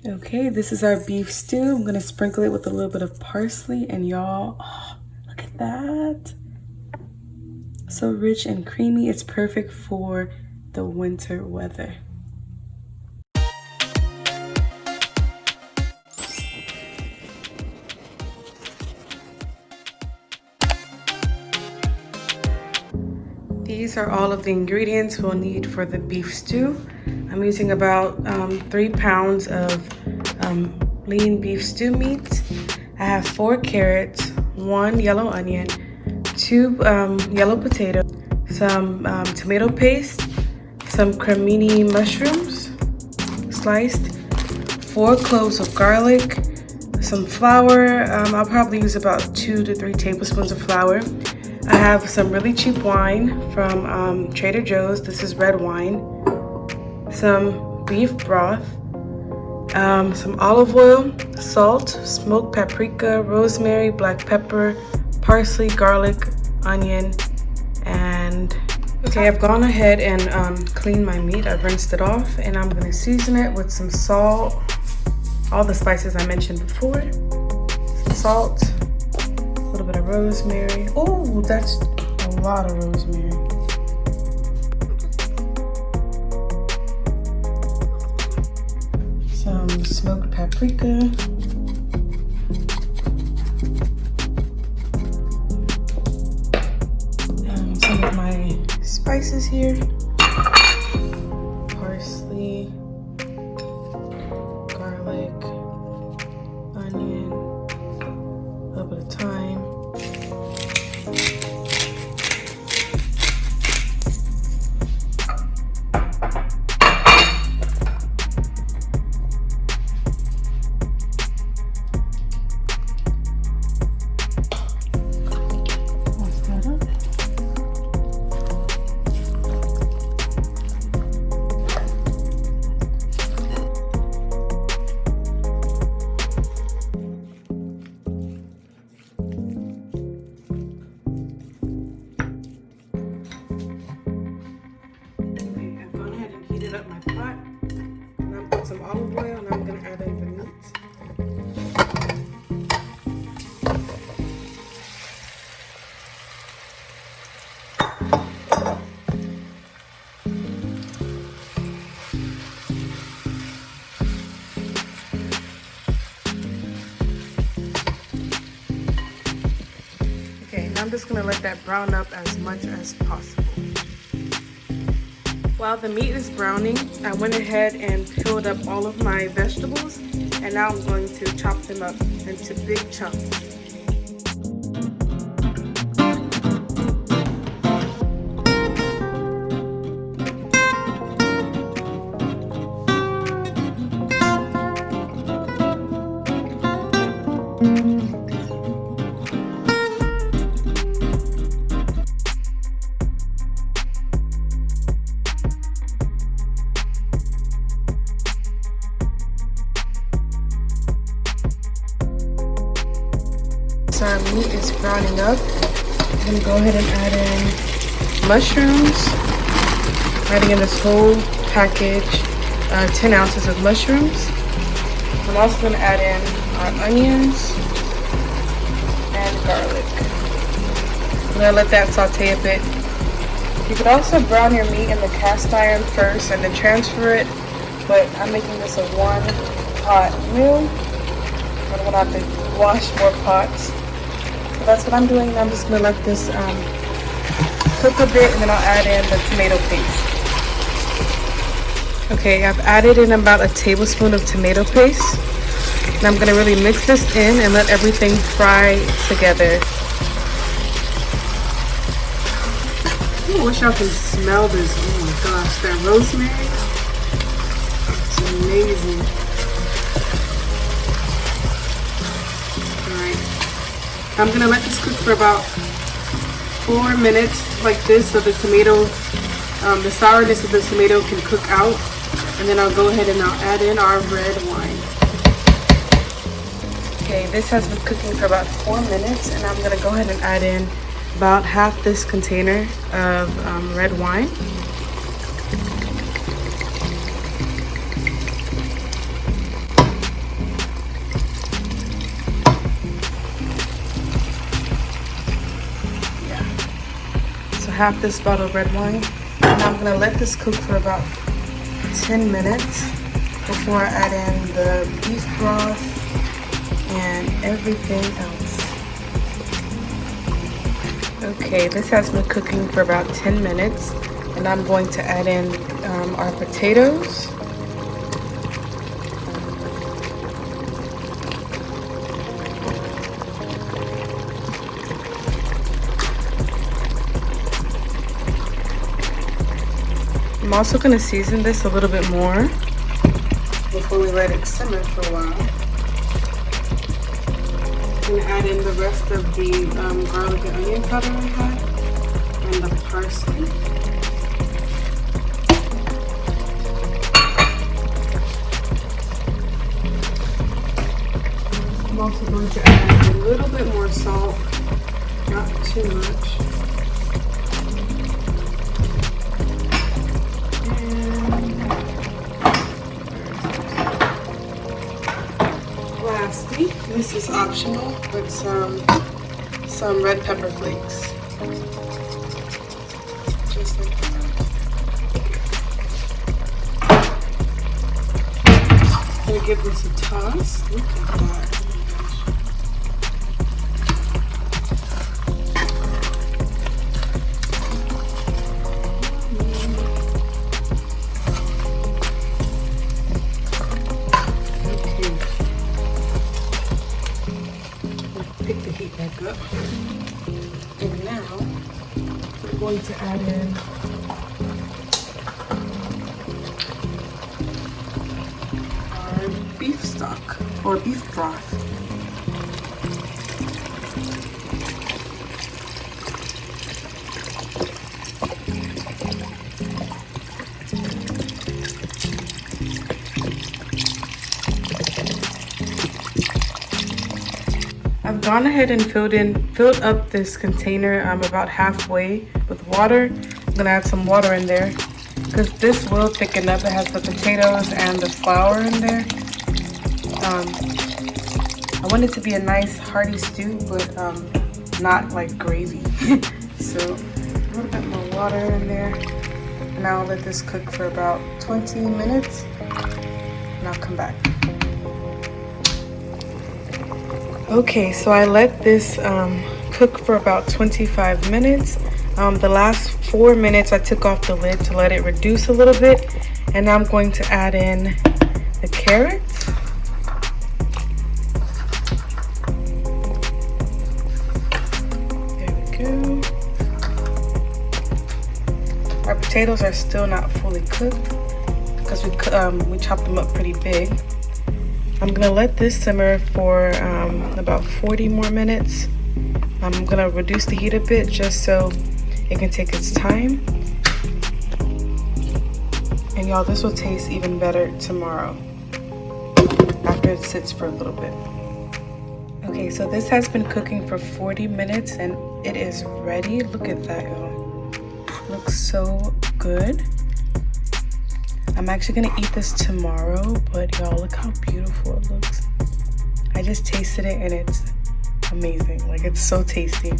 Okay, this is our beef stew. I'm gonna sprinkle it with a little bit of parsley, and y'all, oh, look at that. So rich and creamy. It's perfect for the winter weather. These are all of the ingredients we'll need for the beef stew. I'm using about 3 pounds of lean beef stew meat. I have 4 carrots, 1 yellow onion, 2 yellow potatoes, some tomato paste, some cremini mushrooms sliced, 4 cloves of garlic, some flour. I'll probably use about 2 to 3 tablespoons of flour. I have some really cheap wine from Trader Joe's. This is red wine. Some beef broth, some olive oil, salt, smoked paprika, rosemary, black pepper, parsley, garlic, onion, and okay, I've gone ahead and cleaned my meat. I've rinsed it off, and I'm gonna season it with some salt, all the spices I mentioned before, some salt, a little bit of rosemary. Oh, that's a lot of rosemary. Some smoked paprika. Some of my spices here. Parsley, garlic, onion, a little bit of thyme. Up my pot, and I'm putting some olive oil, and I'm gonna add in the meat. Okay, now I'm just gonna let that brown up as much as possible. While the meat is browning, I went ahead and peeled up all of my vegetables, and now I'm going to chop them up into big chunks. So our meat is browning up. I'm gonna go ahead and add in mushrooms. Adding in this whole package, 10 ounces of mushrooms. I'm also gonna add in our onions and garlic. I'm gonna let that saute a bit. You could also brown your meat in the cast iron first and then transfer it, but I'm making this a one pot meal. I'm gonna have to wash more pots. So that's what I'm doing. I'm just gonna let this cook a bit, and then I'll add in the tomato paste. Okay, I've added in about a tablespoon of tomato paste. And I'm gonna really mix this in and let everything fry together. I wish y'all can smell this. Oh my gosh, that rosemary. It's amazing. I'm gonna let this cook for about 4 minutes like this, so the tomato, the sourness of the tomato can cook out, and then I'll go ahead and I'll add in our red wine. Okay, this has been cooking for about 4 minutes, and I'm gonna go ahead and add in about half this container of red wine. half this bottle of red wine, and I'm gonna let this cook for about 10 minutes before I add in the beef broth and everything else. Okay, this has been cooking for about 10 minutes, and I'm going to add in our potatoes. I'm also going to season this a little bit more before we let it simmer for a while. I'm going to add in the rest of the garlic and onion powder I had and the parsley. I'm also going to add a little bit more salt, not too much. Lastly, this is optional, but some red pepper flakes. Just like that. I'm gonna give this a toss. Look at that. Pick the heat back up. And now we're going to add in our beef stock or beef broth. I've gone ahead and filled up this container about halfway with water. I'm gonna add some water in there because this will thicken up. It has the potatoes and the flour in there. I want it to be a nice hearty stew, but not like gravy. So a little bit more water in there. And I'll let this cook for about 20 minutes and I'll come back. Okay, so I let this cook for about 25 minutes. The last 4 minutes I took off the lid to let it reduce a little bit. And now I'm going to add in the carrots. There we go. Our potatoes are still not fully cooked because we chopped them up pretty big. I'm gonna let this simmer for about 40 more minutes. I'm gonna reduce the heat a bit just so it can take its time. And y'all, this will taste even better tomorrow after it sits for a little bit. Okay, so this has been cooking for 40 minutes and it is ready. Look at that, y'all. Looks so good. I'm actually gonna eat this tomorrow, but y'all, look how beautiful it looks. I just tasted it and it's amazing. Like, it's so tasty.